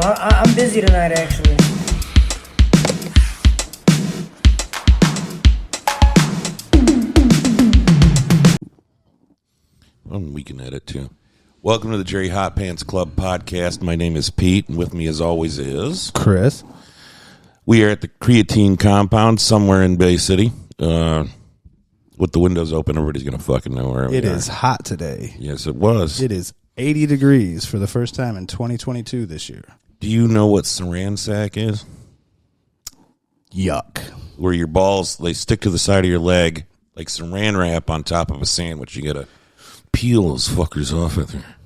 No, I'm busy tonight, actually. Well, we can edit too. Welcome to the Jerry Hot Pants Club podcast. My name is Pete, and with me, as always, is Chris. We are at the Creatine compound somewhere in Bay City. With the windows open, everybody's gonna fucking know where it is hot today. Yes, it was. It is 80 degrees for the first time in 2022 this year. Do you know what saran sack is? Yuck. Where your balls, they stick to the side of your leg like saran wrap on top of a sandwich. You gotta peel those fuckers off of there.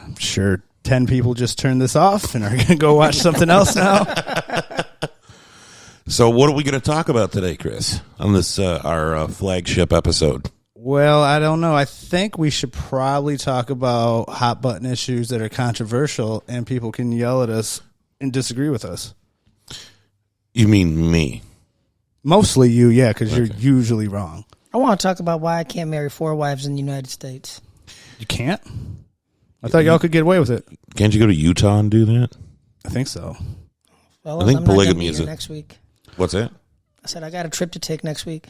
I'm sure 10 people just turned this off and are going to go watch something else now. So what are we going to talk about today, Chris, on this our flagship episode? Well, I don't know. I think we should probably talk about hot button issues that are controversial and people can yell at us and disagree with us. You mean me? Mostly you, yeah, because you're usually wrong. I want to talk about why I can't marry 4 wives in the United States. You can't? I thought y'all could get away with it. Can't you go to Utah and do that? I think so. Well, I think polygamy is next week. What's that? I said I got a trip to take next week.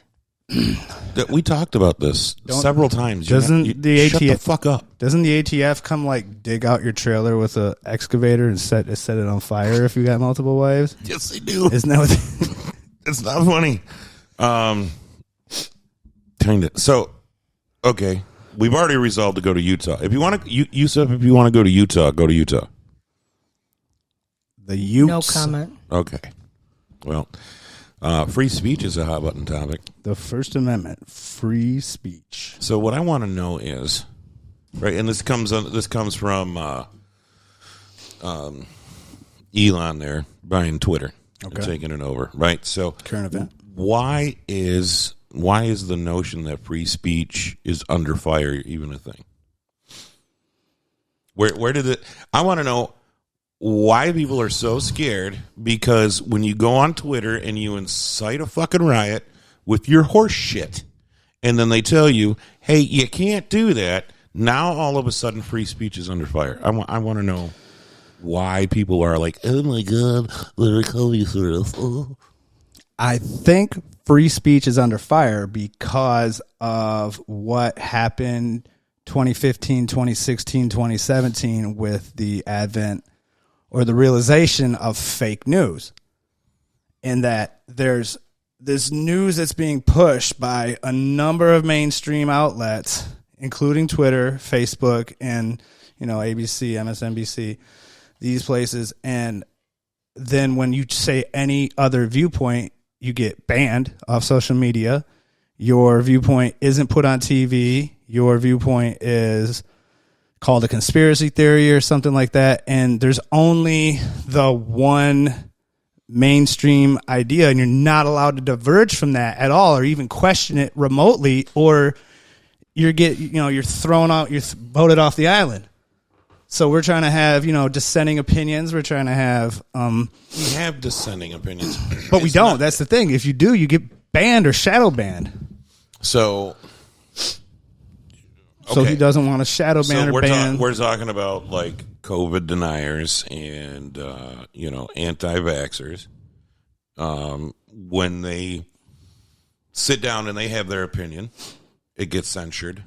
We talked about this several times. Doesn't the shut ATF the fuck up? Doesn't the ATF come like dig out your trailer with an excavator and set it on fire if you got multiple wives? Yes, they do. Isn't that what It's not funny. Kind of. So, okay, we've already resolved to go to Utah. If you want to, Yusuf, if you want to go to Utah, go to Utah. The Utes. No comment. Okay. Well, free speech is a hot button topic. The First Amendment, free speech. So what I want to know is, right, and this comes from Elon there buying Twitter and taking it over, right? So Current event. Why is the notion that free speech is under fire even a thing? Where did it? I want to know why people are so scared, because when you go on Twitter and you incite a fucking riot with your horse shit, and then they tell you, hey, you can't do that, now all of a sudden free speech is under fire. I want to know why people are like, oh my God, they're coming for us. Oh. I think free speech is under fire because of what happened 2015, 2016, 2017 with the advent or the realization of fake news, in that there's this news that's being pushed by a number of mainstream outlets, including Twitter, Facebook, and ABC, MSNBC, these places. And then when you say any other viewpoint, you get banned off social media. Your viewpoint isn't put on TV. Your viewpoint is called a conspiracy theory or something like that. And there's only the one mainstream idea, and you're not allowed to diverge from that at all or even question it remotely, or you're thrown out, you're voted off the island. So we're trying to have, dissenting opinions. We're trying to have... we have dissenting opinions. But we don't. That's the thing. If you do, you get banned or shadow banned. So he doesn't want to shadow ban or ban. We're talking about like COVID deniers and, anti-vaxxers. When they sit down and they have their opinion, it gets censured.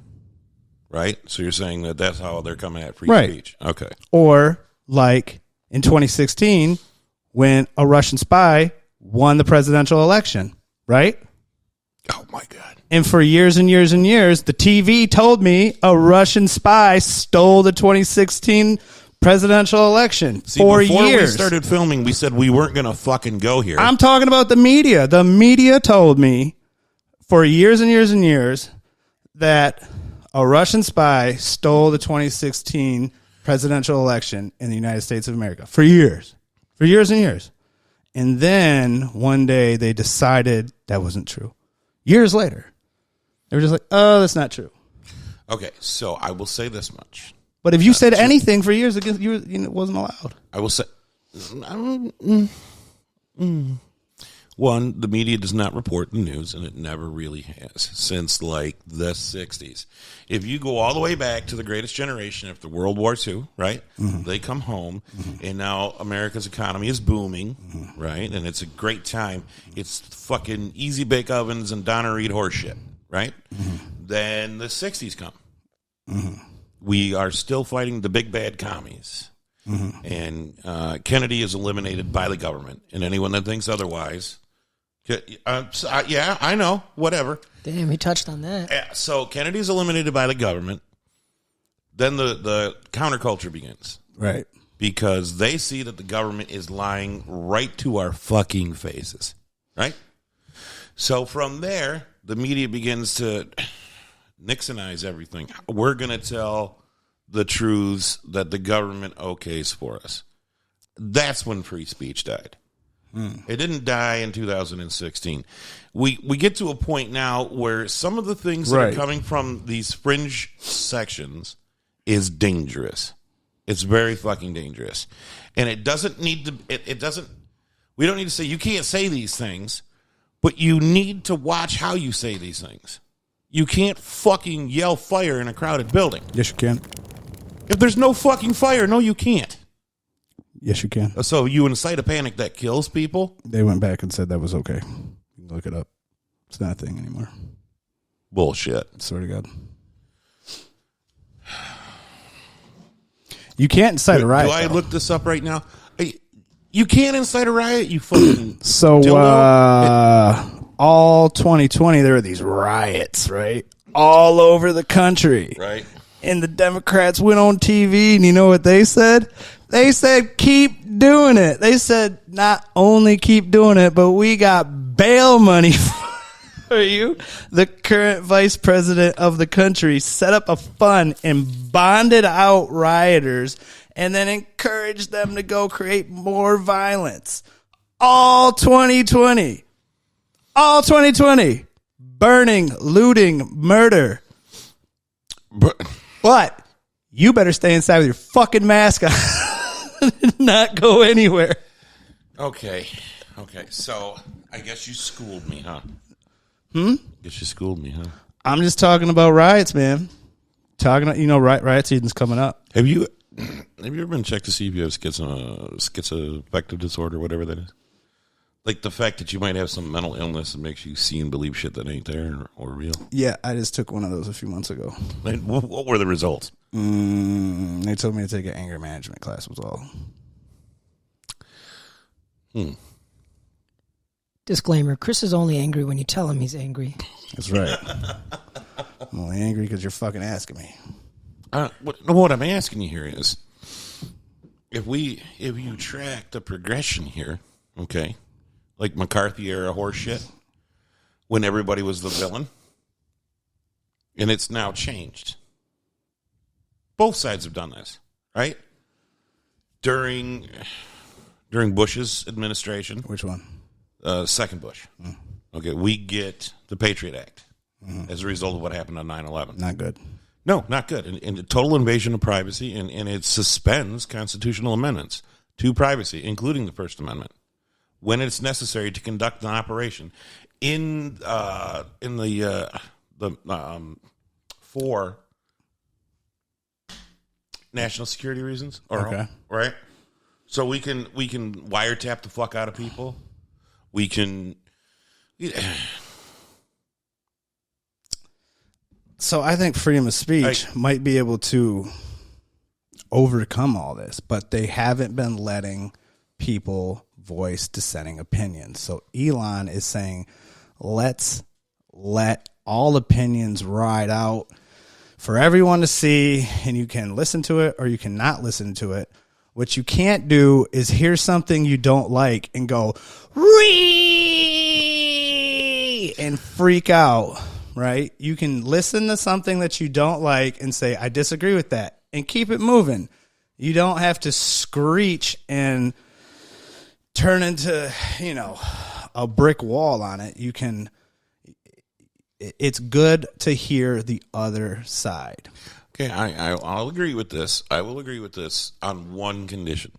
Right? So you're saying that that's how they're coming at free speech. Okay. Or like in 2016, when a Russian spy won the presidential election, right? Oh, my God. And for years and years and years, the TV told me a Russian spy stole the 2016 presidential election. For before years. We started filming, we said we weren't going to fucking go here. I'm talking about the media. The media told me for years and years and years that a Russian spy stole the 2016 presidential election in the United States of America for years and years. And then one day they decided that wasn't true. Years later, they were just like, oh, that's not true. Okay, so I will say this much. But if you said anything for years against you, it wasn't allowed. I will say, One, the media does not report the news, and it never really has since like the 60s. If you go all the way back to the greatest generation after World War II, right? Mm-hmm. They come home, and now America's economy is booming, right? And it's a great time. It's fucking easy bake ovens and Donna Reed horse shit, right? Then the 60s come. We are still fighting the big bad commies. And Kennedy is eliminated by the government. And anyone that thinks otherwise, yeah, I know, whatever. Damn, he touched on that. So Kennedy's eliminated by the government. Then the counterculture begins. Right. Because they see that the government is lying right to our fucking faces. Right? So from there, the media begins to Nixonize everything. We're going to tell the truths that the government okays for us. That's when free speech died. It didn't die in 2016. We get to a point now where some of the things that are coming from these fringe sections is dangerous. It's very fucking dangerous. And it doesn't need to, we don't need to say, you can't say these things, but you need to watch how you say these things. You can't fucking yell fire in a crowded building. Yes, you can. If there's no fucking fire, no, you can't. Yes, you can. So you incite a panic that kills people? They went back and said that was okay. You can look it up. It's not a thing anymore. Bullshit. Swear to God. You can't incite a riot. Do I look this up right now? You can't incite a riot, you fucking So, all 2020, there were these riots, right? All over the country. Right. And the Democrats went on TV, and you know what they said? They said, keep doing it. They said, not only keep doing it, but we got bail money for you. The current vice president of the country set up a fund and bonded out rioters and then encouraged them to go create more violence. All 2020. All 2020. Burning, looting, murder. But you better stay inside with your fucking mask on and not go anywhere. Okay. So I guess you schooled me, huh? Guess you schooled me, huh? I'm just talking about riots, man. Riot season's coming up. Have you ever been checked to see if you have schizoaffective disorder, whatever that is? Like the fact that you might have some mental illness that makes you see and believe shit that ain't there or real. Yeah, I just took one of those a few months ago. What were the results? They told me to take an anger management class was all. Disclaimer, Chris is only angry when you tell him he's angry. That's right. I'm only angry because you're fucking asking me. What I'm asking you here is, if you track the progression here, okay, like McCarthy era horse shit, when everybody was the villain, and it's now changed. Both sides have done this, right? During Bush's administration. Which one? Second Bush. Okay, we get the Patriot Act as a result of what happened on 9/11. Not good. No, not good. And a total invasion of privacy, and it suspends constitutional amendments to privacy, including the First Amendment, when it's necessary to conduct an operation for national security reasons. Okay. Right? So we can wiretap the fuck out of people. We can. So I think freedom of speech might be able to overcome all this, but they haven't been letting people voice dissenting opinions. So Elon is saying, let's let all opinions ride out for everyone to see, and you can listen to it or you cannot listen to it. What you can't do is hear something you don't like and go, "Ree!" and freak out, right? You can listen to something that you don't like and say, I disagree with that, and keep it moving. You don't have to screech and turn into, a brick wall on it. You can, it's good to hear the other side. Okay, I'll agree with this. I will agree with this on one condition.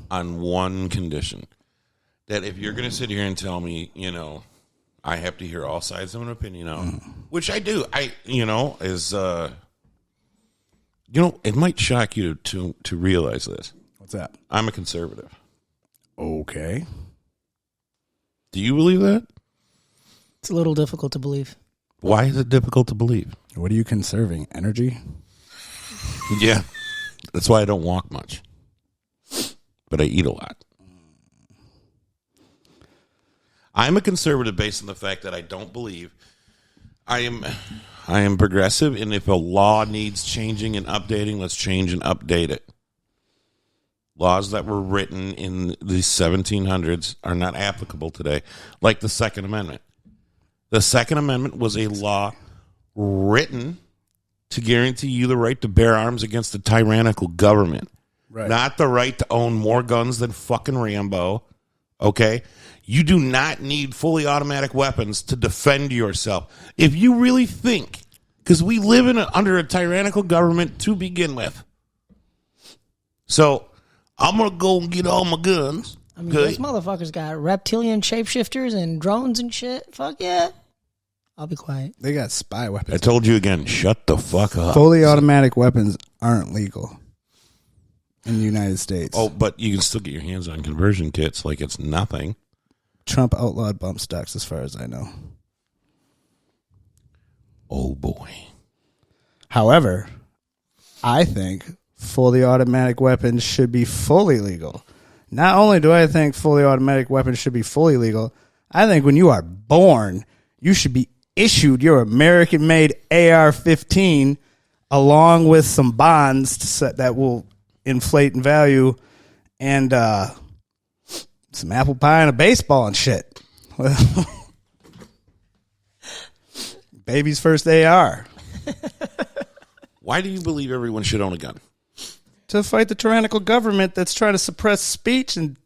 On one condition. that if you're going to sit here and tell me, I have to hear all sides of an opinion out, which I do. It might shock you to realize this. What's that? I'm a conservative. Okay. Do you believe that? It's a little difficult to believe. Why is it difficult to believe? What are you conserving? Energy? Yeah. That's why I don't walk much. But I eat a lot. I'm a conservative based on the fact that I don't believe I am progressive, and if a law needs changing and updating, let's change and update it. Laws that were written in the 1700s are not applicable today, like the Second Amendment. The Second Amendment was a law written to guarantee you the right to bear arms against a tyrannical government, not the right to own more guns than fucking Rambo. Okay? You do not need fully automatic weapons to defend yourself. If you really think, because we live under a tyrannical government to begin with. So, I'm going to go and get all my guns. I mean, those motherfuckers got reptilian shapeshifters and drones and shit. Fuck yeah. I'll be quiet. They got spy weapons. I told you again, shut the fuck up. Fully automatic weapons aren't legal in the United States. Oh, but you can still get your hands on conversion kits like it's nothing. Trump outlawed bump stocks as far as I know. Oh, boy. However, I think fully automatic weapons should be fully legal. Not only do I think fully automatic weapons should be fully legal, I think when you are born, you should be issued your American-made AR-15 along with some bonds that will inflate in value and some apple pie and a baseball and shit. Baby's first AR. Why do you believe everyone should own a gun? To fight the tyrannical government that's trying to suppress speech and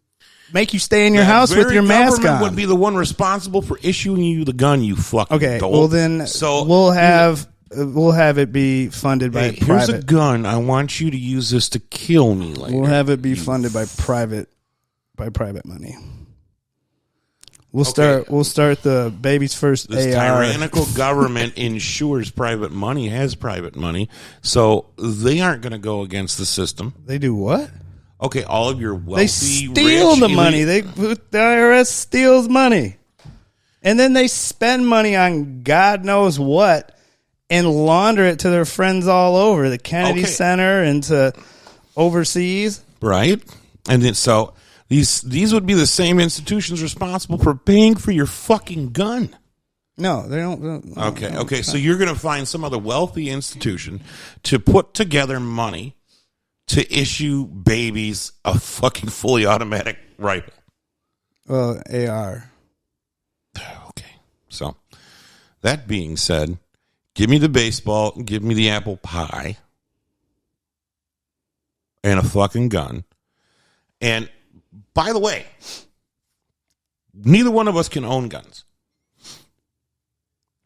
make you stay in your house with your mask on. Would be the one responsible for issuing you the gun, you fucking dolt. Well then, so we'll have it be funded by private. Here's a gun. I want you to use this to kill me later. We'll have it be funded by private money. We'll start the baby's first this AR. Tyrannical government ensures private money, has private money, so they aren't going to go against the system. They do what? Okay, all of your wealthy, they steal rich, the money. The IRS steals money, and then they spend money on God knows what and launder it to their friends all over the Kennedy Center and to overseas. Right, and then so. These would be the same institutions responsible for paying for your fucking gun. No, they don't. Okay. So you're going to find some other wealthy institution to put together money to issue babies a fucking fully automatic rifle. Well, AR. Okay. So that being said, give me the baseball, give me the apple pie, and a fucking gun. And by the way, neither one of us can own guns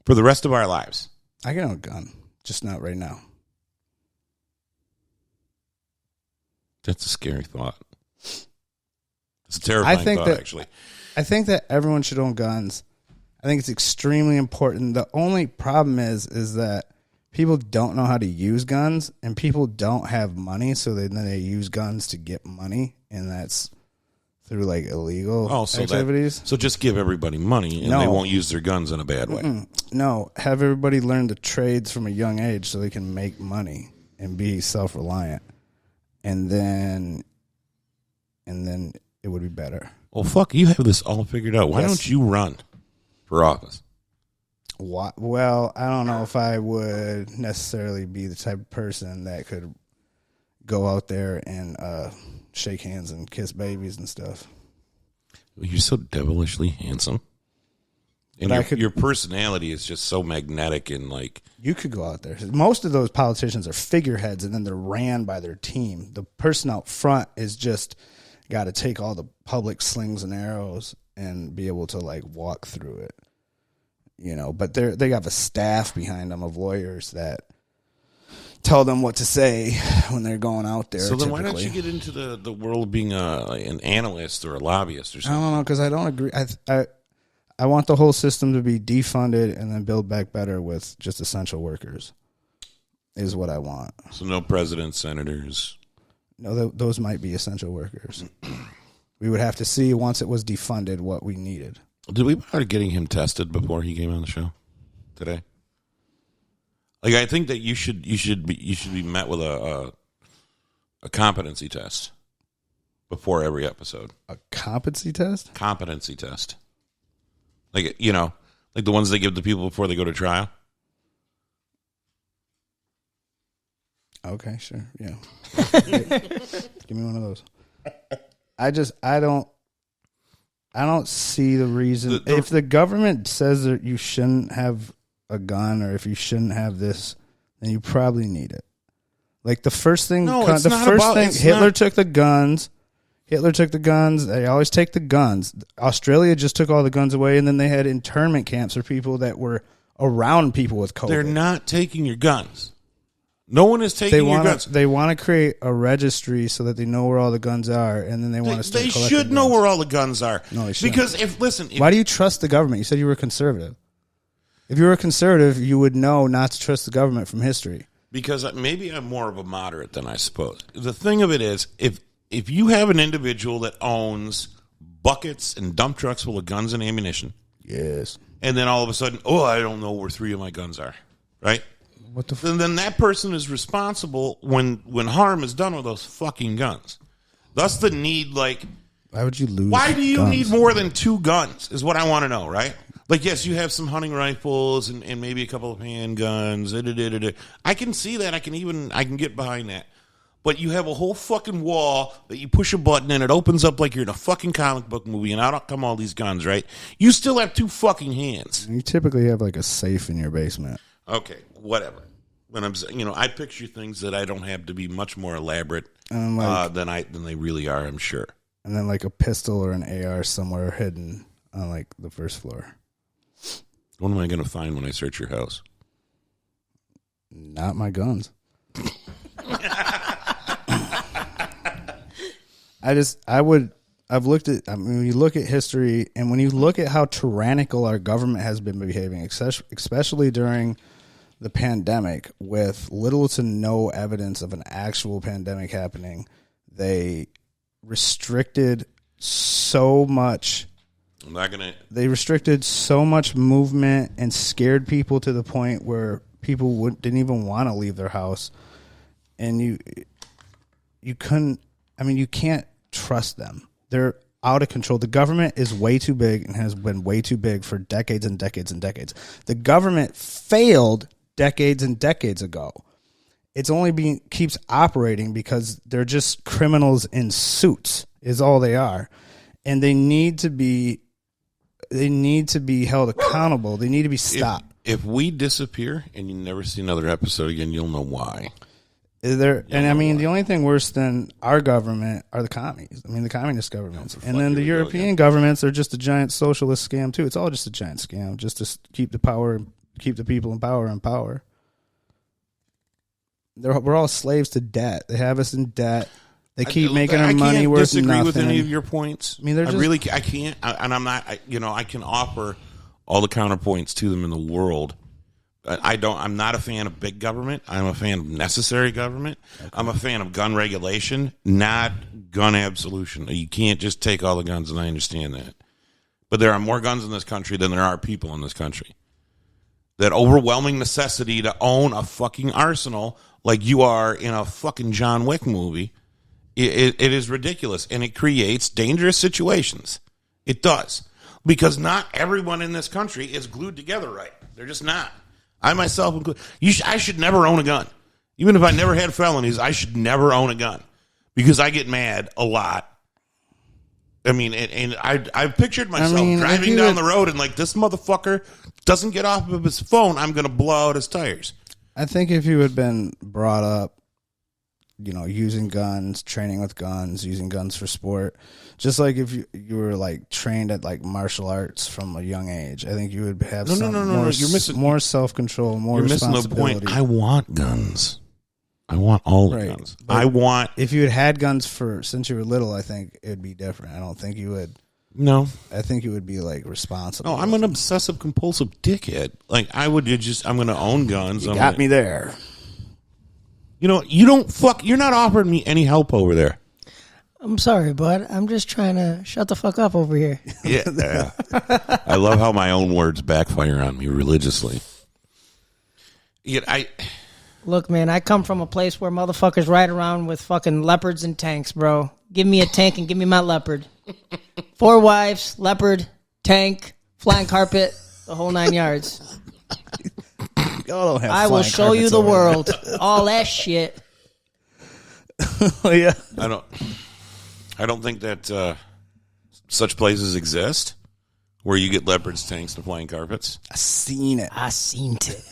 for the rest of our lives. I can own a gun, just not right now. That's a scary thought. It's a terrifying thought, actually. I think that everyone should own guns. I think it's extremely important. The only problem is that people don't know how to use guns, and people don't have money, so then they use guns to get money, and that's through like illegal activities. So just give everybody money, and they won't use their guns in a bad way. No, have everybody learn the trades from a young age so they can make money and be self-reliant, and then it would be better. Well, fuck, you have this all figured out. Why don't you run for office? Well, I don't know if I would necessarily be the type of person that could go out there and shake hands and kiss babies and stuff. You're so devilishly handsome. And your personality is just so magnetic and like... You could go out there. Most of those politicians are figureheads, and then they're ran by their team. The person out front is just got to take all the public slings and arrows and be able to like walk through it. You know, but they have a staff behind them of lawyers that tell them what to say when they're going out there. So then why don't typically. you get into the world of being an analyst or a lobbyist or I something? don't know, because I don't agree. I want the whole system to be defunded and then build back better with just essential workers is what I want. So no presidents, senators. No, those might be essential workers. We would have to see once it was defunded what we needed. Did we bother getting him tested before he came on the show today? Like, I think that you should be met with a competency test before every episode. A competency test? Competency test. Like, you know, like the ones they give to people before they go to trial. Okay, sure. Yeah. Give me one of those. I don't see the reason. If the government says that you shouldn't have a gun or if you shouldn't have this, then you probably need it. Like the first thing, Hitler took the guns. They always take the guns. Australia just took all the guns away, and then they had internment camps for people that were around people with COVID. They're not taking your guns. No one is taking your guns. They want to create a registry so that they know where all the guns are, and then they want to start collecting They should know guns. where all the guns are. No, they shouldn't. Because why do you trust the government? You said you were conservative. If you were a conservative, you would know not to trust the government from history. Because maybe I'm more of a moderate than I suppose. The thing of it is, if you have an individual that owns buckets and dump trucks full of guns and ammunition, yes, and then all of a sudden, I don't know where 3 of my guns are, right? What the? Then that person is responsible when harm is done with those fucking guns. Thus the need, like, why would you lose? Why do you guns? need more than 2 guns? Is what I want to know, right? Like, yes, you have some hunting rifles and maybe a couple of handguns. I can see that. I can get behind that. But you have a whole fucking wall that you push a button and it opens up like you're in a fucking comic book movie, and out come all these guns, right? You still have 2 fucking hands. You typically have like a safe in your basement. Okay, whatever. When I'm, I picture things that I don't have to be much more elaborate than they really are. I'm sure. And then like a pistol or an AR somewhere hidden on like the first floor. What am I going to find when I search your house? Not my guns. I've looked at, when you look at history and when you look at how tyrannical our government has been behaving, especially during the pandemic, with little to no evidence of an actual pandemic happening, they restricted so much. They restricted so much movement and scared people to the point where people didn't even want to leave their house. And you couldn't, you can't trust them. They're out of control. The government is way too big and has been way too big for decades and decades and decades. The government failed decades and decades ago. It's only keeps operating because they're just criminals in suits is all they are. And they need to be held accountable. They need to be stopped. If we disappear and you never see another episode again, you'll know why. The only thing worse than our government are the commies. The communist governments. And then the European governments are just a giant socialist scam too. It's all just a giant scam just to keep the power, keep the people in power. We're all slaves to debt. They have us in debt. They keep making our money worth nothing. I can't disagree with any of your points. I can't. And I'm not. I can offer all the counterpoints to them in the world. I'm not a fan of big government. I'm a fan of necessary government. Okay. I'm a fan of gun regulation, not gun absolution. You can't just take all the guns, and I understand that. But there are more guns in this country than there are people in this country. That overwhelming necessity to own a fucking arsenal like you are in a fucking John Wick movie, it is ridiculous, and it creates dangerous situations. It does. Because not everyone in this country is glued together right. They're just not. I myself include. I should never own a gun. Even if I never had felonies, I should never own a gun. Because I get mad a lot. I've pictured myself driving down the road and like, this motherfucker doesn't get off of his phone, I'm going to blow out his tires. I think if you had been brought up, using guns, training with guns, using guns for sport, just like if you were like trained at like martial arts from a young age, I think you would have no. You're missing more self-control, more responsibility. You're missing the point. I want guns. I want all the Right. guns. But I want If you had guns since you were little, I think it'd be different. I don't think you would. no. I think you would be like responsible. No, I'm an obsessive compulsive dickhead. Like I'm going to own guns. You got me there. You know, you're not offering me any help over there. I'm sorry, bud. I'm just trying to shut the fuck up over here. Yeah. I love how my own words backfire on me religiously. Look, man, I come from a place where motherfuckers ride around with fucking leopards and tanks, bro. Give me a tank and give me my leopard. 4 wives, leopard, tank, flying carpet, the whole 9 yards. Y'all don't have I will flying show you carpets the over world. All that shit. there. Yeah. I don't think that such places exist where you get leopards, tanks, and flying carpets. I seen it. I seen it.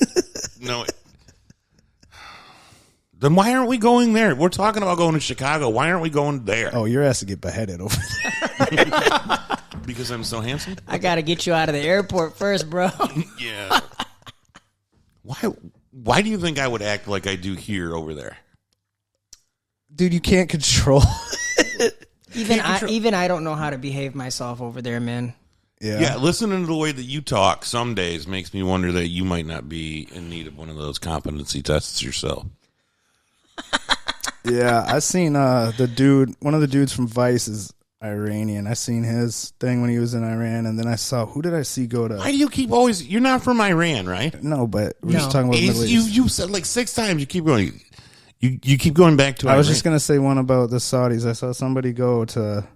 No. Then why aren't we going there? We're talking about going to Chicago. Why aren't we going there? Oh, your ass to get beheaded over there. Because I'm so handsome? I got to get you out of the airport first, bro. Yeah. Why do you think I would act like I do here over there? Dude, you can't control. Even I don't know how to behave myself over there, man. Yeah, listening to the way that you talk some days makes me wonder that you might not be in need of one of those competency tests yourself. Yeah, I seen the dude. One of the dudes from Vice is Iranian. I seen his thing when he was in Iran, and then I saw who did I see go to? Why do you keep always? You're not from Iran, right? No, but we're No. just talking about Middle East. You said like 6 times. You keep going. You keep going back to. I was Iran. just gonna say one about the Saudis. I saw somebody go to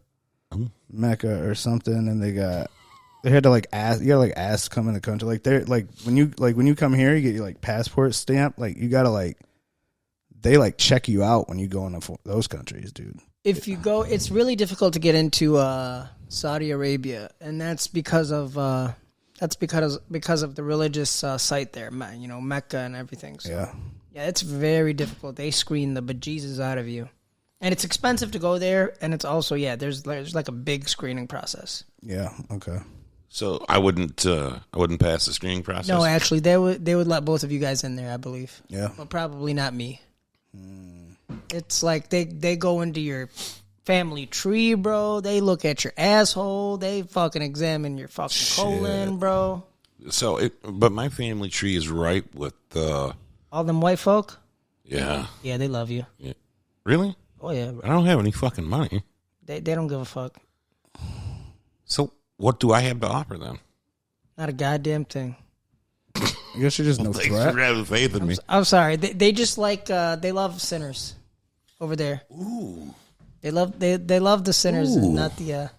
Mecca or something, and they had to like ask. You gotta like ask to come in the country. Like they're like when you come here, you get your like passport stamp. Like you gotta like they like check you out when you go into those countries, dude. If you go, it's really difficult to get into Saudi Arabia, and that's because of the religious site there, you know, Mecca and everything. So, yeah, it's very difficult. They screen the bejesus out of you, and it's expensive to go there. And it's also there's like a big screening process. Yeah. Okay. So I wouldn't pass the screening process. No, actually, they would let both of you guys in there, I believe. Yeah. But probably not me. It's like they go into your family tree, bro. They look at your asshole. They fucking examine your fucking colon, bro. So, but my family tree is ripe with all them white folk. Yeah. Yeah, they love you. Yeah. Really? Oh yeah, bro. I don't have any fucking money. They don't give a fuck. So what do I have to offer them? Not a goddamn thing. I guess you're just no Thanks threat. for having faith in me. I'm sorry. They just like they love sinners over there. Ooh. They love the sinners and not the.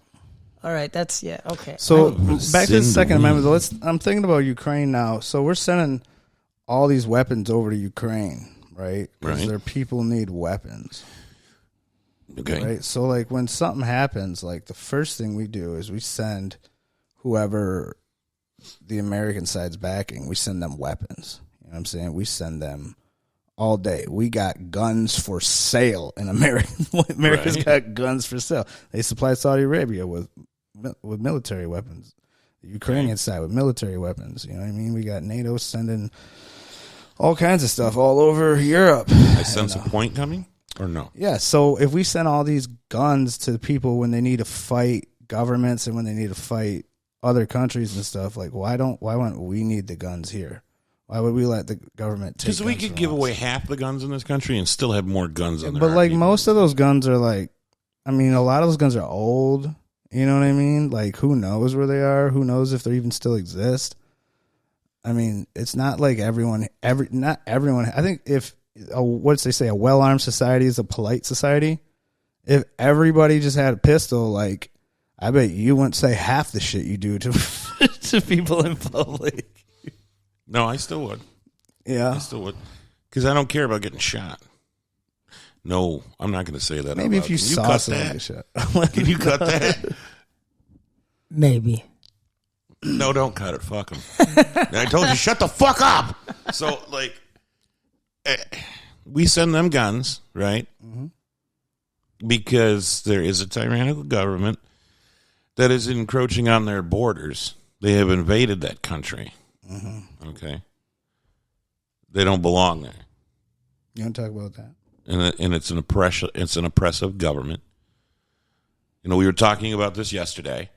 All right, that's okay. So back to the Sin Second to Amendment. I'm thinking about Ukraine now. So we're sending all these weapons over to Ukraine, right? Because Right. their people need weapons. Okay. Right. So like when something happens, like the first thing we do is we send whoever the American side's backing, we send them weapons. You know what I'm saying? We send them all day. We got guns for sale in America. America's got guns for sale. They supply Saudi Arabia with military weapons. The Ukrainian side with military weapons. You know what I mean? We got NATO sending all kinds of stuff all over Europe. I sense a point coming, or no? Yeah, so if we send all these guns to people when they need to fight governments and when they need to fight other countries and stuff, like why wouldn't we need the guns here? Why would we let the government take? Because we guns could from give us? away half the guns in this country and still have more guns in there. But like most of those guns are like, I mean, a lot of those guns are old. You know what I mean? Like, who knows where they are? Who knows if they even still exist? I mean, it's not like not everyone. I think if what's they say, a well-armed society is a polite society. If everybody just had a pistol, like, I bet you wouldn't say half the shit you do to to people in public. No, I still would. Yeah, I still would. Because I don't care about getting shot. No, I'm not going to say that. maybe out if you loud. Can saw cut something that? like shit. Can you cut that? Maybe. No, don't cut it. Fuck them. I told you, shut the fuck up. So, like, we send them guns, right? Mm-hmm. Because there is a tyrannical government that is encroaching on their borders. They have invaded that country. Mm-hmm. Okay. They don't belong there. You want to talk about that? And it's an oppressive government. You know, we were talking about this yesterday,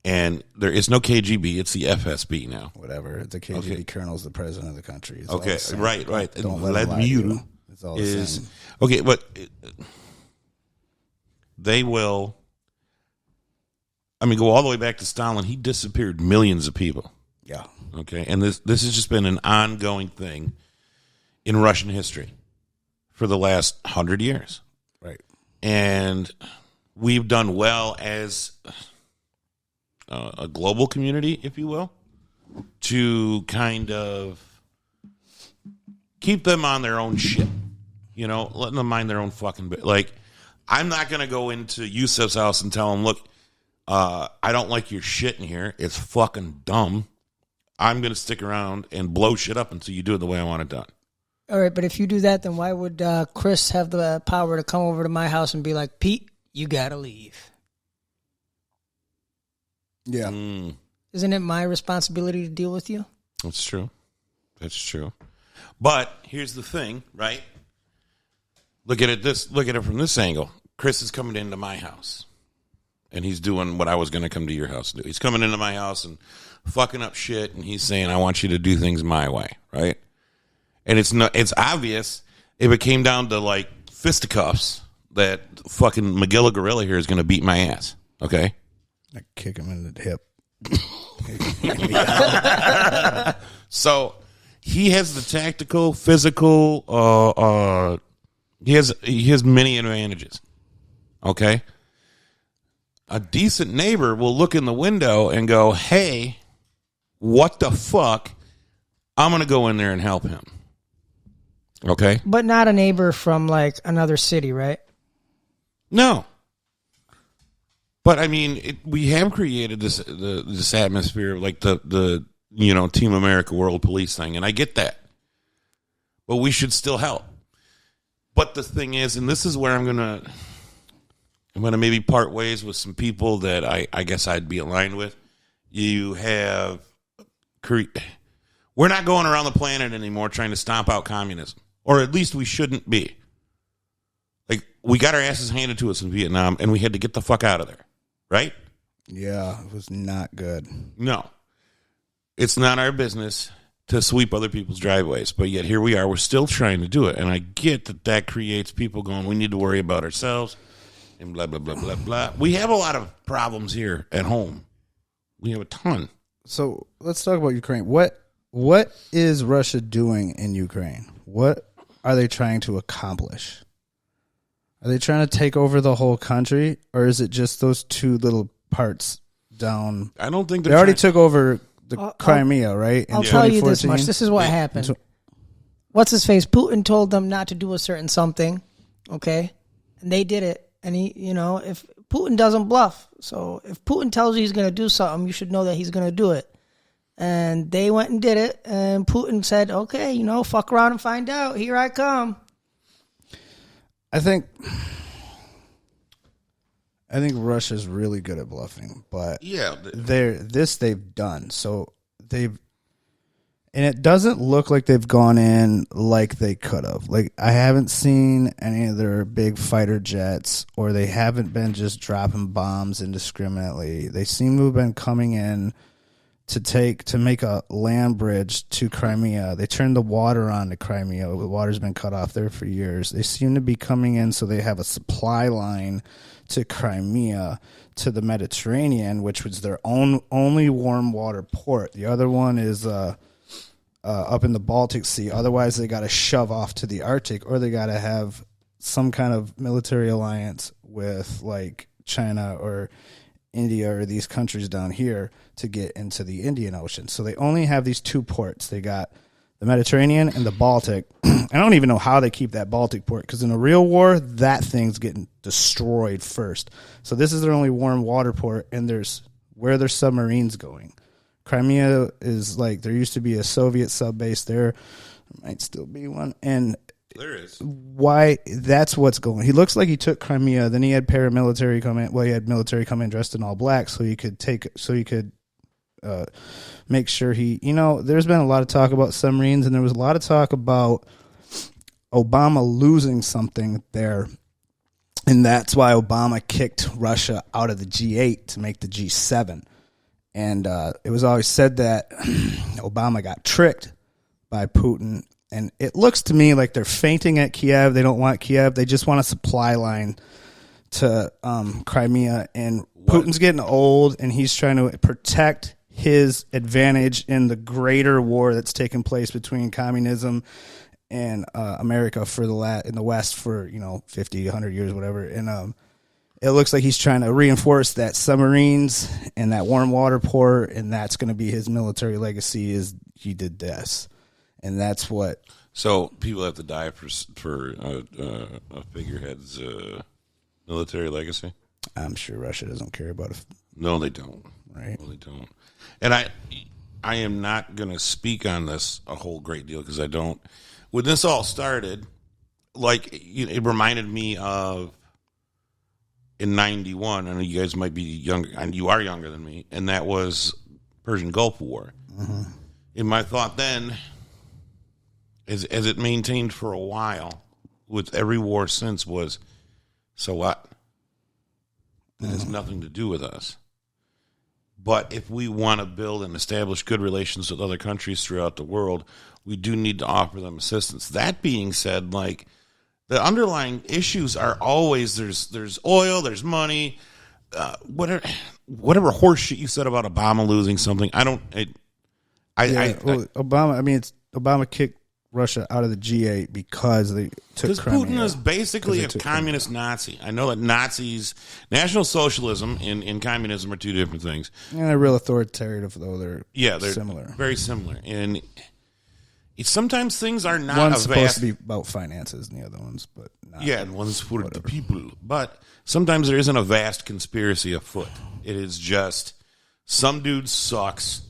and there is no KGB. It's the FSB now. Whatever. The KGB colonel's the president of the country. It's Okay, right. Don't And let him lie to Vladimir you. It's all the same. okay, but they will. I mean, go all the way back to Stalin. He disappeared millions of people. Yeah. Okay, and this has just been an ongoing thing in Russian history for the last 100 years. Right. And we've done well as a global community, if you will, to kind of keep them on their own shit. You know, letting them mind their own fucking bit. Like, I'm not going to go into Yusuf's house and tell him, look, I don't like your shit in here. It's fucking dumb. I'm going to stick around and blow shit up until you do it the way I want it done. All right, but if you do that, then why would Chris have the power to come over to my house and be like, Pete, you got to leave? Yeah. Isn't it my responsibility to deal with you? That's true. That's true. But here's the thing, right? Look at it from this angle. Chris is coming into my house, and he's doing what I was going to come to your house to do. He's coming into my house and fucking up shit, and he's saying, I want you to do things my way, right? And it's obvious if it came down to, like, fisticuffs that fucking Magilla Gorilla here is going to beat my ass, okay? I kick him in the hip. So he has the tactical, physical, he has many advantages. Okay? A decent neighbor will look in the window and go, hey, what the fuck? I'm going to go in there and help him. Okay? But not a neighbor from, like, another city, right? No. But, I mean, we have created this atmosphere of, like, the Team America World Police thing, and I get that. But we should still help. But the thing is, and this is where I'm gonna maybe part ways with some people that I guess I'd be aligned with. You have, we're not going around the planet anymore trying to stomp out communism, or at least we shouldn't be. Like, we got our asses handed to us in Vietnam, and we had to get the fuck out of there, right? Yeah, it was not good. No, it's not our business to sweep other people's driveways, but yet here we are. We're still trying to do it, and I get that creates people going, we need to worry about ourselves, and blah, blah, blah, blah, blah. We have a lot of problems here at home. We have a ton. So let's talk about Ukraine. What is Russia doing in Ukraine? What are they trying to accomplish? Are they trying to take over the whole country, or is it just those two little parts down? I don't think they already took over the Crimea, right? I'll tell you this much. This is what happened. What's his face? Putin told them not to do a certain something, okay? And they did it. And if Putin doesn't bluff. So if Putin tells you he's going to do something, you should know that he's going to do it. And they went and did it. And Putin said, okay, fuck around and find out. Here I come. I think Russia's really good at bluffing, but yeah, they've done. So and it doesn't look like they've gone in like they could have. Like, I haven't seen any of their big fighter jets, or they haven't been just dropping bombs indiscriminately. They seem to have been coming in to make a land bridge to Crimea. They turned the water on to Crimea. The water's been cut off there for years. They seem to be coming in so they have a supply line to Crimea, to the Mediterranean, which was their only warm water port. The other one is up in the Baltic Sea. Otherwise, they got to shove off to the Arctic, or they got to have some kind of military alliance with, like, China or India or these countries down here to get into the Indian Ocean. So they only have these two ports. They got the Mediterranean and the Baltic. I don't even know how they keep that Baltic port, because in a real war, that thing's getting destroyed first. So this is their only warm water port, and where their submarines going. Crimea is, like, there used to be a Soviet sub base there. There might still be one. And there is. Why? That's what's going. He looks like he took Crimea. Then he had paramilitary come in. Well, he had military come in dressed in all black, so he could make sure he. There's been a lot of talk about submarines, and there was a lot of talk about Obama losing something there. And that's why Obama kicked Russia out of the G8 to make the G7. And it was always said that Obama got tricked by Putin. And it looks to me like they're fainting at Kiev. They don't want Kiev. They just want a supply line to Crimea. And Putin's getting old, and he's trying to protect his advantage in the greater war that's taking place between communism and America in the West for 50, 100 years, whatever. And it looks like he's trying to reinforce that submarines and that warm water port, and that's going to be his military legacy. Is he did this, and that's what. So people have to die for a figurehead's military legacy. I'm sure Russia doesn't care about it. No, they don't. Right? No, they don't. And I am not going to speak on this a whole great deal because I don't. When this all started, it reminded me of in 91. I know you guys might be younger, and you are younger than me, and that was Persian Gulf War. Mm-hmm. And my thought then, as it maintained for a while, with every war since, was, so what? It has nothing to do with us. But if we want to build and establish good relations with other countries throughout the world, we do need to offer them assistance. That being said, the underlying issues are always there's oil, there's money, whatever horseshit you said about Obama losing something. Obama kicked Russia out of the G8 because they took Crimea. Putin is basically a communist Nazi. I know that Nazis, National Socialism and communism are two different things. And they're real authoritative, though. They're similar. Very similar. And sometimes things are not one's supposed to be about finances and the other one's but not. Yeah, and one's for the people. But sometimes there isn't a vast conspiracy afoot. It is just some dude sucks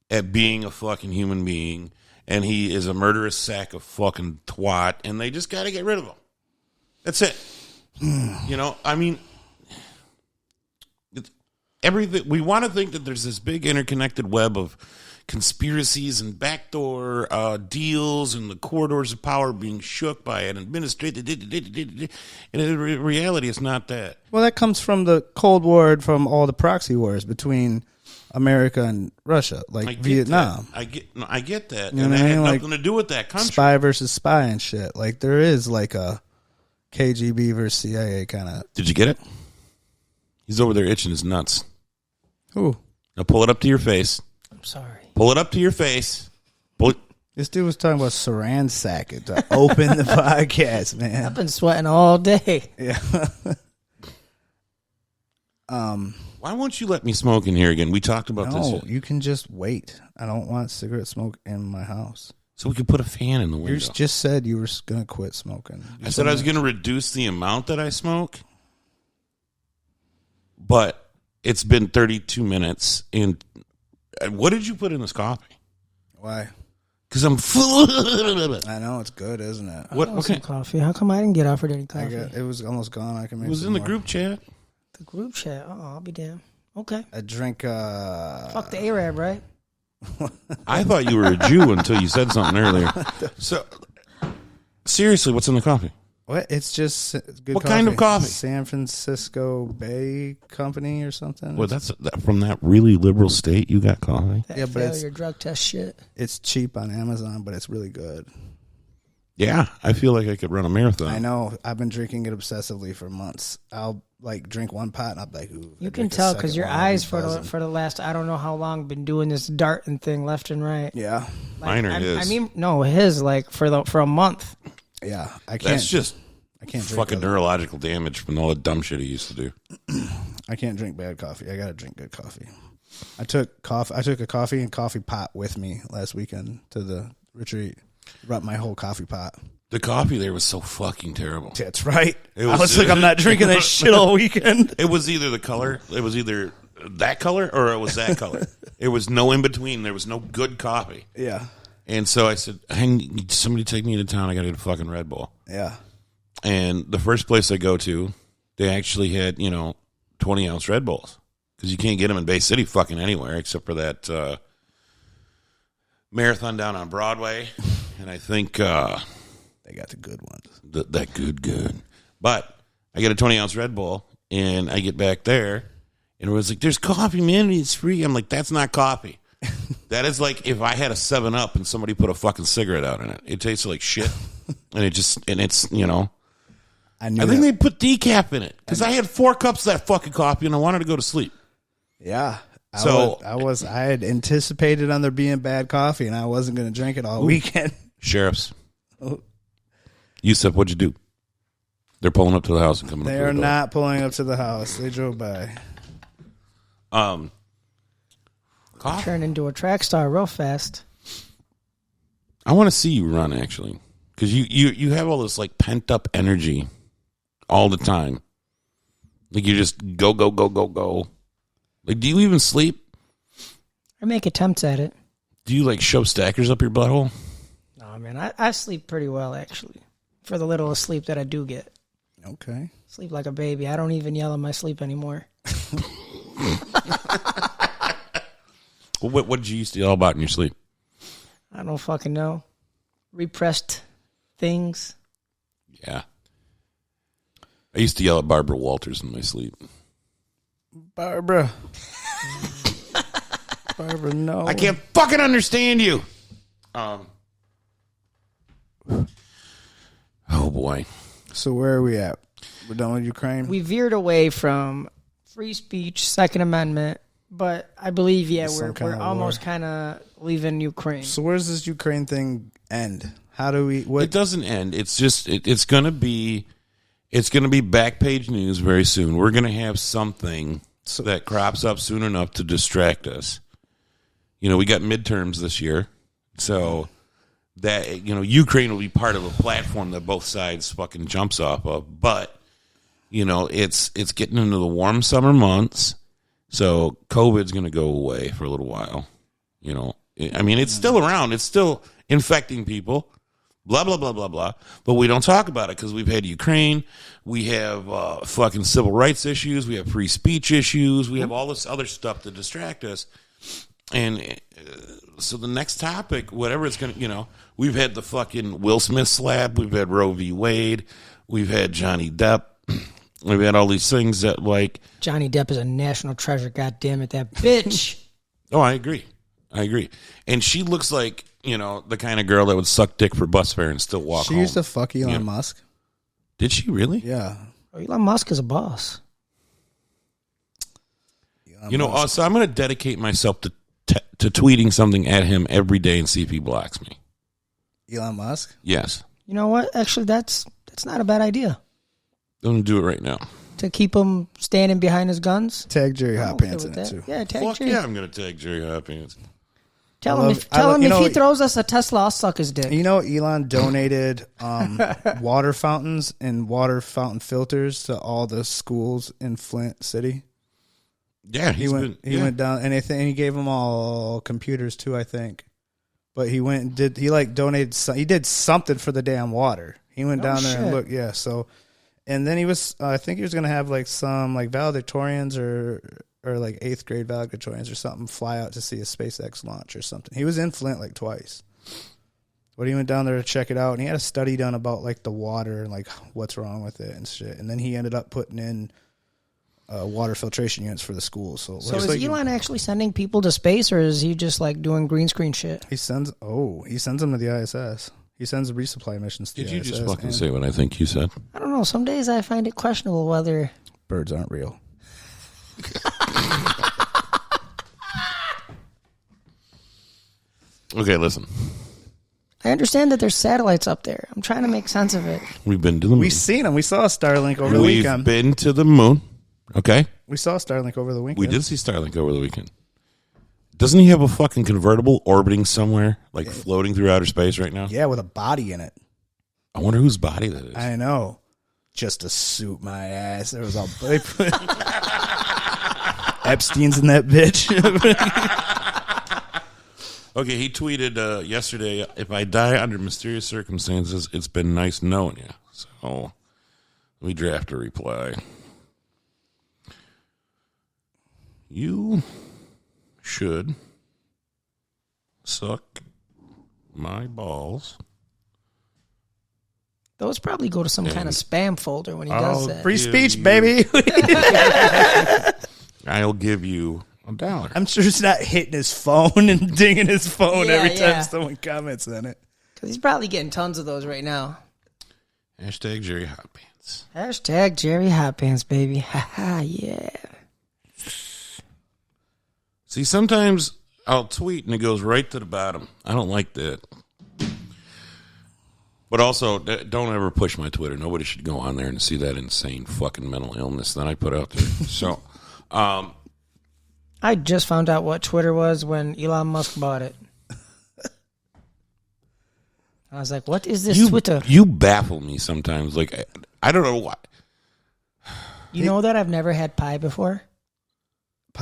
at being a fucking human being, and he is a murderous sack of fucking twat, and they just got to get rid of him. That's it. Everything. We want to think that there's this big interconnected web of conspiracies and backdoor deals and the corridors of power being shook by an administrator. And in reality, it's not that. Well, that comes from the Cold War, from all the proxy wars between America and Russia, Vietnam. I get that. And that had nothing to do with that country. Spy versus spy and shit. There is a KGB versus CIA kind of. Did you get it? He's over there itching his nuts. Who? Now pull it up to your face. I'm sorry. Pull it up to your face. This dude was talking about saran sack it to open the podcast, man. I've been sweating all day. Yeah. Why won't you let me smoke in here again? We talked about this. No, you can just wait. I don't want cigarette smoke in my house. So we could put a fan in the window. You just said you were going to quit smoking. I said I was going to reduce the amount that I smoke, but it's been 32 minutes. And what did you put in this coffee? Why? Because I'm full. I know, it's good, isn't it? What kind of coffee? How come I didn't get offered any coffee? It was almost gone. I can make it was in the group chat. The group chat. Oh, I'll be damned. Okay. I drink. Fuck the Arab, right? I thought you were a Jew until you said something earlier. So, seriously, what's in the coffee? What? It's just good. What kind of coffee? San Francisco Bay Company or something. Well, that's from that really liberal state. You got coffee. Yeah, but it's your drug test shit. It's cheap on Amazon, but it's really good. Yeah, I feel like I could run a marathon. I know. I've been drinking it obsessively for months. I'll drink one pot and I'll be like, ooh. You can tell because your eyes for the last I don't know how long been doing this darting thing left and right. Yeah, mine are his. I mean, no, his for a month. Yeah, I can't. That's just I can't fucking neurological damage from all the dumb shit he used to do. I can't drink bad coffee. I gotta drink good coffee. I took a coffee and coffee pot with me last weekend to the retreat. Brought my whole coffee pot. The coffee there was so fucking terrible. That's right. I was like, I'm not drinking that shit all weekend. It was either the color, it was either that color, or it was that color. It was no in between. There was no good coffee. Yeah. And so I said, hey, somebody take me to town. I got to get a fucking Red Bull. Yeah. And the first place I go to, they actually had, 20-ounce Red Bulls. Because you can't get them in Bay City fucking anywhere except for that marathon down on Broadway. And I think they They got the good ones. That good. But I get a 20-ounce Red Bull, and I get back there, and it was like, there's coffee, man. It's free. I'm like, that's not coffee. That is like if I had a 7-Up and somebody put a fucking cigarette out in it. It tastes like shit. And it's, you know. I think they put decaf in it. Because I had 4 cups of that fucking coffee, and I wanted to go to sleep. Yeah. I had anticipated on there being bad coffee, and I wasn't going to drink it all weekend. Sheriffs. Yusuf, what'd you do? They're pulling up to the house and coming up to the door. They are not pulling up to the house. They drove by. Coffee. Turn into a track star real fast. I want to see you run, actually. Because you have all this, like, pent-up energy all the time. Like, you just go. Like, do you even sleep? I make attempts at it. Do you, like, shove stackers up your butthole? No, man. I sleep pretty well, actually. For the little sleep that I do get. Okay. Sleep like a baby. I don't even yell in my sleep anymore. Well, what did you used to yell about in your sleep? I don't fucking know. Repressed things. Yeah. I used to yell at Barbara Walters in my sleep. Barbara, no. I can't fucking understand you. Oh, boy. So where are we at? We're done with Ukraine? We veered away from free speech, Second Amendment, but I believe, we're almost kind of leaving Ukraine. So where's this Ukraine thing end? How do we... It doesn't end. It's just, it's going to be back page news very soon. We're going to have something that crops up soon enough to distract us. You know, we got midterms this year, so that, you know, Ukraine will be part of a platform that both sides fucking jumps off of. But, you know, it's getting into the warm summer months, so COVID's going to go away for a little while. You know, I mean, it's still around. It's still infecting people. Blah, blah, blah, blah, blah. But we don't talk about it because we've had Ukraine. We have fucking civil rights issues. We have free speech issues. We have all this other stuff to distract us. And so the next topic, whatever it's going to, you know, we've had the fucking Will Smith slap. We've had Roe v. Wade. We've had Johnny Depp. We've had all these things that, like... Johnny Depp is a national treasure, goddammit, that bitch. Oh, I agree. And she looks like, you know, the kind of girl that would suck dick for bus fare and still walk home. She used to fuck Elon Musk. Did she really? Yeah. Oh, Elon Musk is a boss. So I'm going to dedicate myself to tweeting something at him every day and see if he blocks me. Elon Musk? Yes. You know what? Actually, that's not a bad idea. I'm going to do it right now. To keep him standing behind his guns? Tag Jerry Hot Pants in it, too. Yeah, tag Fuck Jerry. yeah, I'm going to tag Jerry Hot Pants. Tell him if he throws us a Tesla, I'll suck his dick. You know, Elon donated water fountains and water fountain filters to all the schools in Flint City. Yeah, he went down, and he gave them all computers too, I think. But he went and donated. He did something for the damn water. He went down there and looked. Yeah, so, and then I think he was going to have like some like valedictorians or like 8th grade valedictorians or something fly out to see a SpaceX launch or something. He was in Flint like twice. But he went down there to check it out, and he had a study done about like the water and like what's wrong with it and shit. And then he ended up putting in water filtration units for the schools. So is like Elon actually sending people to space, or is he just like doing green screen shit? He sends them to the ISS. He sends resupply missions to the ISS. Did you just fucking say what I think you said? I don't know. Some days I find it questionable whether birds aren't real. Okay, listen. I understand that there's satellites up there. I'm trying to make sense of it. We've been to the moon. We've seen them. We saw Starlink over the weekend. We've been to the moon. Okay. We saw Starlink over the weekend. We did see Starlink over the weekend. Doesn't he have a fucking convertible orbiting somewhere, like floating through outer space right now? Yeah, with a body in it. I wonder whose body that is. I know. Just to suit my ass. There was all Epstein's in that bitch. Okay, he tweeted yesterday, if I die under mysterious circumstances, it's been nice knowing you. So we draft a reply. You should suck my balls Those probably go to some kind of spam folder when he does that. Free speech, baby. I'll give you $1. I'm sure it's not hitting his phone and dinging his phone Yeah, every time yeah. someone comments on it. Because he's probably getting tons of those right now. Hashtag Jerry Hot Pants. Hashtag Jerry Hot Pants, baby. Haha, yeah. See, sometimes I'll tweet and it goes right to the bottom. I don't like that. But also, don't ever push my Twitter. Nobody should go on there and see that insane fucking mental illness that I put out there. So, I just found out what Twitter was when Elon Musk bought it. I was like, what is this Twitter? You baffle me sometimes. Like, I don't know why. You know that I've never had pie before?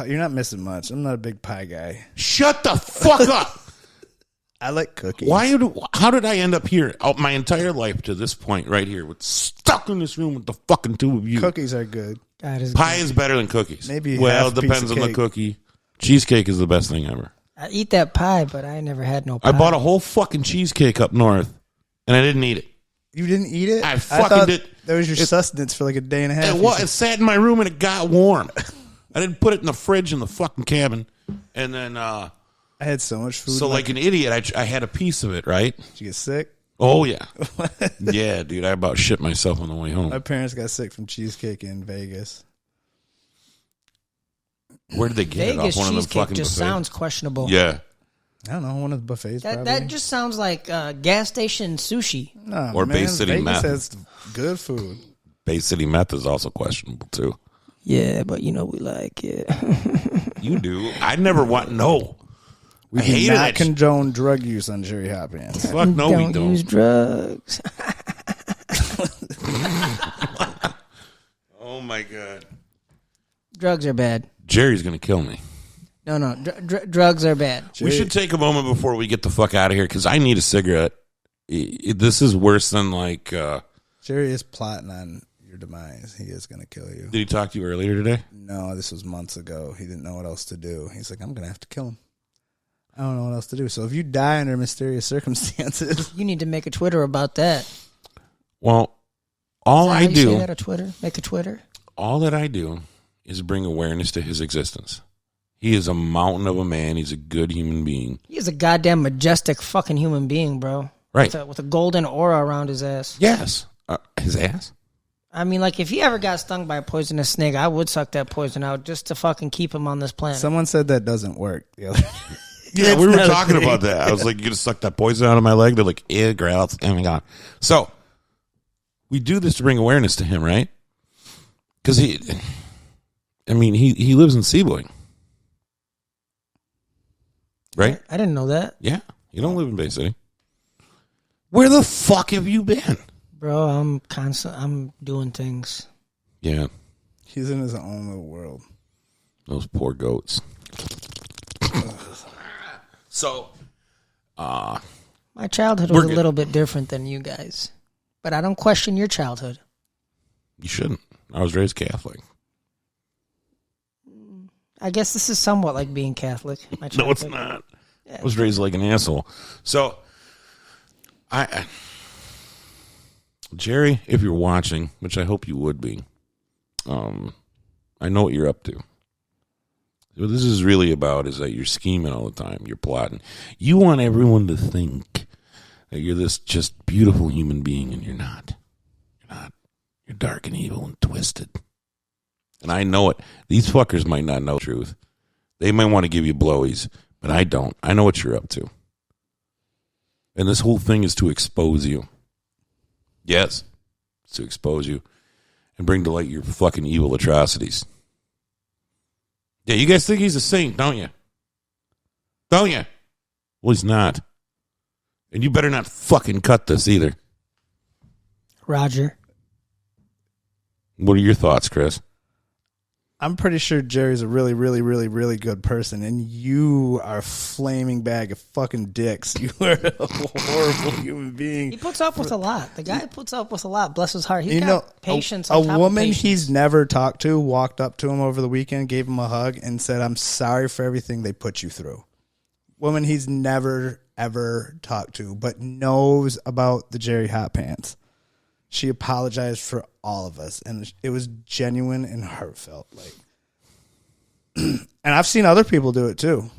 You're not missing much. I'm not a big pie guy. Shut the fuck up. I like cookies. How did I end up here my entire life to this point right here with stuck in this room with the fucking two of you? Cookies are good. God, Pie is better than cookies. Maybe well, half it depends piece on of the cake. cookie. Cheesecake is the best thing ever. I eat that pie, but I never had no pie. I bought a whole fucking cheesecake up north, and I didn't eat it. You didn't eat it? I fucking thought did. That was your sustenance for like a day and a half. It sat in my room and it got warm. I didn't put it in the fridge in the fucking cabin, and then I had so much food. so like an idiot, I had a piece of it. Right? Did you get sick? Oh yeah, yeah, dude. I about shit myself on the way home. My parents got sick from cheesecake in Vegas. Where did they get Vegas it off? One of them cheesecake fucking just buffets? sounds questionable. Yeah. I don't know, one of the buffets. That probably. that just sounds like gas station sushi. No, Or man, Bay City Vegas meth. has good food. Bay City meth is also questionable too. Yeah, but you know we like it. You do. I never want. No. We I do hated not that shit. condone drug use on Jerry Hot Pants. Fuck no, we Don't don't. use drugs. Oh my god. Drugs are bad. Jerry's gonna kill me. No, drugs are bad. We should take a moment before we get the fuck out of here because I need a cigarette. This is worse than like. Jerry is plotting on your demise. He is going to kill you. Did he talk to you earlier today? No, this was months ago. He didn't know what else to do. He's like, I'm going to have to kill him. I don't know what else to do. So if you die under mysterious circumstances, You need to make a Twitter about that. Well, all Is that I how you say do, that, a Twitter? Make a Twitter. all that I do, is bring awareness to his existence. He is a mountain of a man. He's a good human being. He is a goddamn majestic fucking human being, bro. Right. With a golden aura around his ass. Yes. His ass? I mean, like, if he ever got stung by a poisonous snake, I would suck that poison out just to fucking keep him on this planet. someone said that doesn't work. The other Yeah, we were talking about that. I was like, you going to suck that poison out of my leg? They're like, ew, gross. Oh, my God. So, we do this to bring awareness to him, right? Because he lives in Seaboy. Right? I didn't know that. Yeah. You don't live in Bay City. Where the fuck have you been? Bro, I'm doing things. Yeah. He's in his own little world. Those poor goats. So, My childhood was a little bit different than you guys. But I don't question your childhood. you shouldn't. I was raised Catholic. I guess this is somewhat like being Catholic. My No, it's childhood. not. I was raised like an asshole. So, Jerry, if you're watching, which I hope you would be, I know what you're up to. What this is really about is that you're scheming all the time. You're plotting. You want everyone to think that you're this just beautiful human being, and you're not. You're not. You're dark and evil and twisted. And I know it. These fuckers might not know the truth. They might want to give you blowies, but I don't. I know what you're up to. And this whole thing is to expose you. Yes, it's to expose you and bring to light your fucking evil atrocities. Yeah, you guys think he's a saint, don't you? Don't you? Well, he's not. And you better not fucking cut this either. Roger. What are your thoughts, Chris? I'm pretty sure Jerry's a really, really, really, really good person, and you are a flaming bag of fucking dicks. You are a horrible human being. He puts up with a lot. The guy puts up with a lot. Bless his heart. He's You got know, patience. a on top of woman patience. he's never talked to walked up to him over the weekend, gave him a hug, and said, "I'm sorry for everything they put you through." Woman he's never, ever talked to, but knows about the Jerry Hot Pants. She apologized for all of us, and it was genuine and heartfelt. Like, and I've seen other people do it too.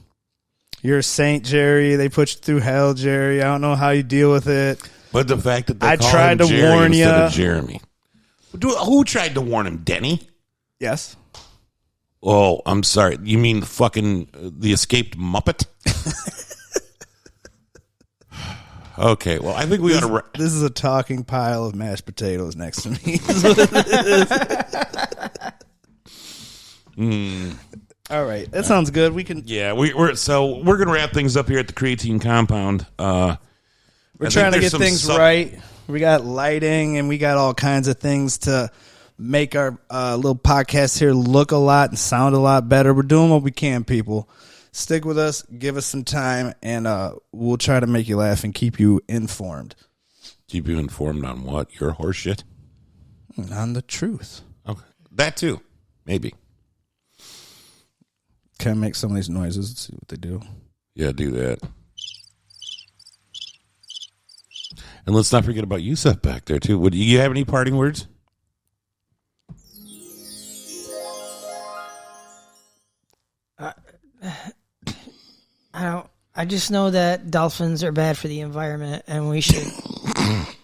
You're a saint, Jerry. They put you through hell, Jerry. I don't know how you deal with it. But the fact that they I call tried him to Jerry warn instead ya. of Jeremy. Who tried to warn him? Denny? Yes. Oh, I'm sorry. You mean the escaped Muppet? Okay, well, I think we ought to... This is a talking pile of mashed potatoes next to me. All right, that sounds good. We can. Yeah, we're going to wrap things up here at the Creatine Compound. We're trying to get things right. We got lighting and we got all kinds of things to make our little podcast here look a lot and sound a lot better. We're doing what we can, people. Stick with us, give us some time, and we'll try to make you laugh and keep you informed. Keep you informed on what? Your horse shit? On the truth. Okay, that too. Maybe. Can I make some of these noises and see what they do? Yeah, do that. And let's not forget about Yusuf back there, too. Would you have any parting words? I just know that dolphins are bad for the environment, and we should...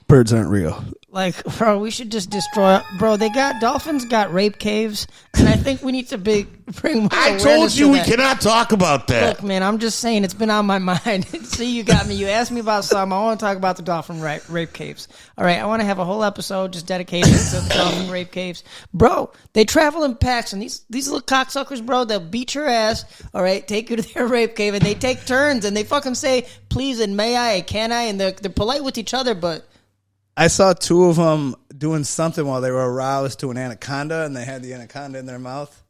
Birds aren't real. Like, bro, we should just destroy... Bro, dolphins got rape caves, and I think we need to bring more I awareness told you to we that. cannot talk about that. Look, man, I'm just saying it's been on my mind. See, you got me. You asked me about something. I want to talk about the dolphin rape caves. All right, I want to have a whole episode just dedicated to the dolphin rape caves. Bro, they travel in packs, and these little cocksuckers, bro, they'll beat your ass, all right, take you to their rape cave, and they take turns, and they fucking say, please and may I and can I, and they're polite with each other, but... I saw two of them doing something while they were aroused to an anaconda, and they had the anaconda in their mouth.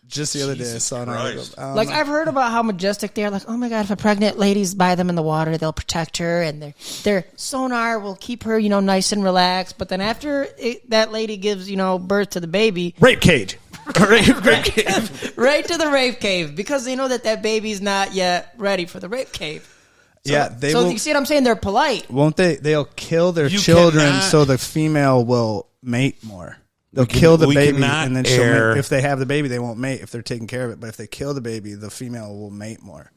Just the other day, I saw an article. Like, I've heard about how majestic they are. Like, oh my God, if a pregnant lady's by them in the water, they'll protect her, and their sonar will keep her, nice and relaxed. But then after that lady gives, birth to the baby... Rape cage. Rape cave. Right to the rape cave, because they know that baby's not yet ready for the rape cave. So you see what I'm saying? They're polite. Won't they? They'll kill their children so the female will mate more. They'll kill the baby, and then she'll mate. If they have the baby, they won't mate if they're taking care of it. But if they kill the baby, the female will mate more.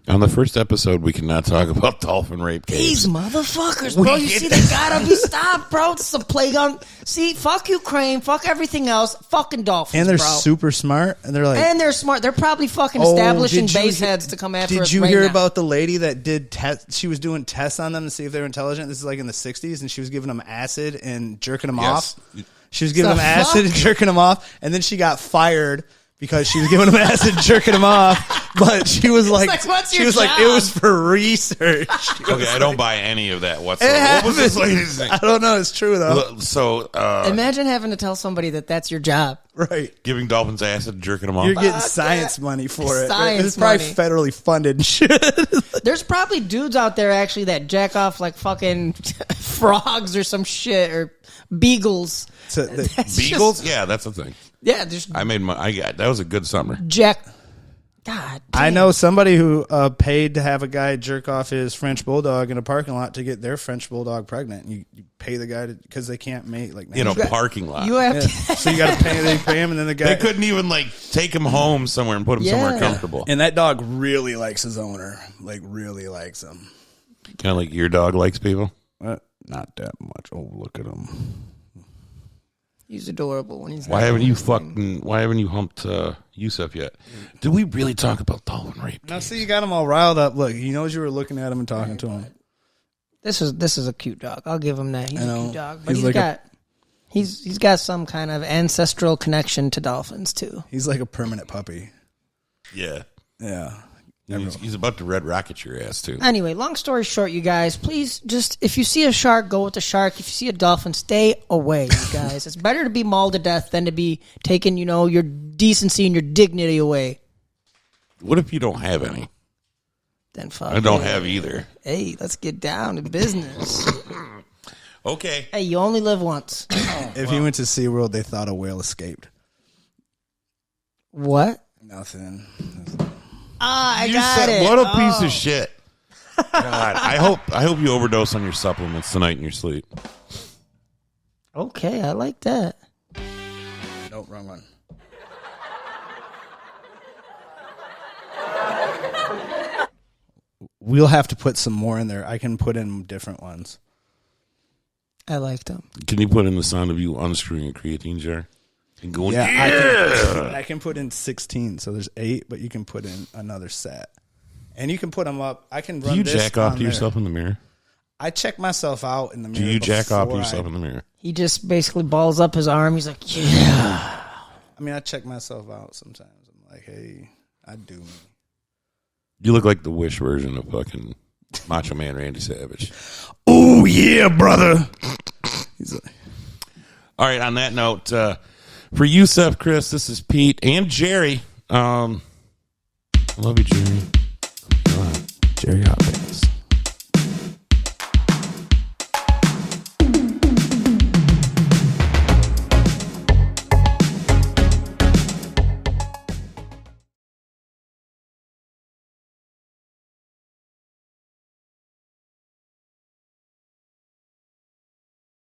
On the first episode, we cannot talk about dolphin rape caves. These motherfuckers, bro. You see, they gotta be stopped, bro. It's a plague on... See, fuck Ukraine, fuck everything else, fucking dolphins, and they're bro. super smart, and they're like... And they're smart. They're probably fucking establishing base heads to come after us. Did you right hear now. about the lady that did tests? She was doing tests on them to see if they were intelligent. This is like in the 60s, and she was giving them acid and jerking them off. She was giving them acid and jerking them off, and then she got fired because she was giving them acid and jerking them off. But she was like, it was for research. Okay, I don't buy any of that whatsoever. What was this lady's name? I don't know. It's true, though. So, imagine having to tell somebody that that's your job. Right. Giving dolphins acid and jerking them off. You're getting science money for it. Science It's probably money. federally funded and shit. There's probably dudes out there actually that jack off like fucking frogs or some shit or beagles. Beagles? Yeah, that's the thing. Yeah, just that was a good summer. jack. God damn. I know somebody who paid to have a guy jerk off his French bulldog in a parking lot to get their French bulldog pregnant. You pay the guy because they can't mate like In a parking lot. You have to. So you got to pay. They pay him, and then the guy. They couldn't even take him home somewhere and put him somewhere comfortable. And that dog really likes his owner. Like really likes him. Kind of like your dog likes people. Not that much. Oh, look at him. He's adorable when he's. Why haven't you humped Yusuf yet? Did we really talk about dolphin rape? Now see, you got him all riled up. Look, he knows you were looking at him and talking to him. This is a cute dog. I'll give him that. He's a cute dog, but he's got some kind of ancestral connection to dolphins too. He's like a permanent puppy. Yeah. Yeah. He's about to red rocket your ass too. Anyway, long story short, you guys, please just, if you see a shark, go with the shark. If you see a dolphin, stay away, you guys. It's better to be mauled to death than to be taking, your decency and your dignity away. What if you don't have any? Then fuck. I don't have either. Hey, let's get down to business. Okay. Hey, you only live once. If you went to SeaWorld, they thought a whale escaped. What? Nothing. I got it. What a piece of shit. God, I hope you overdose on your supplements tonight in your sleep. Okay, I like that. Nope, wrong one. We'll have to put some more in there. I can put in different ones. I like them. Can you put in the sound of you unscrewing a creatine jar and going? Yeah, I can put in 16. So there's 8, but you can put in another set, and you can put them up. I can run. Do you this jack off on to there. yourself in the mirror? I check myself out in the mirror. Do you jack off to before yourself in the mirror? He just basically balls up his arm. He's like, yeah. I mean, I check myself out sometimes. I'm like, hey, I do me. You look like the Wish version of fucking Macho Man Randy Savage. Oh yeah, brother. He's like, all right. On that note, for Yusef, Chris, this is Pete and Jerry. Love you, Jerry. Jerry Hopper.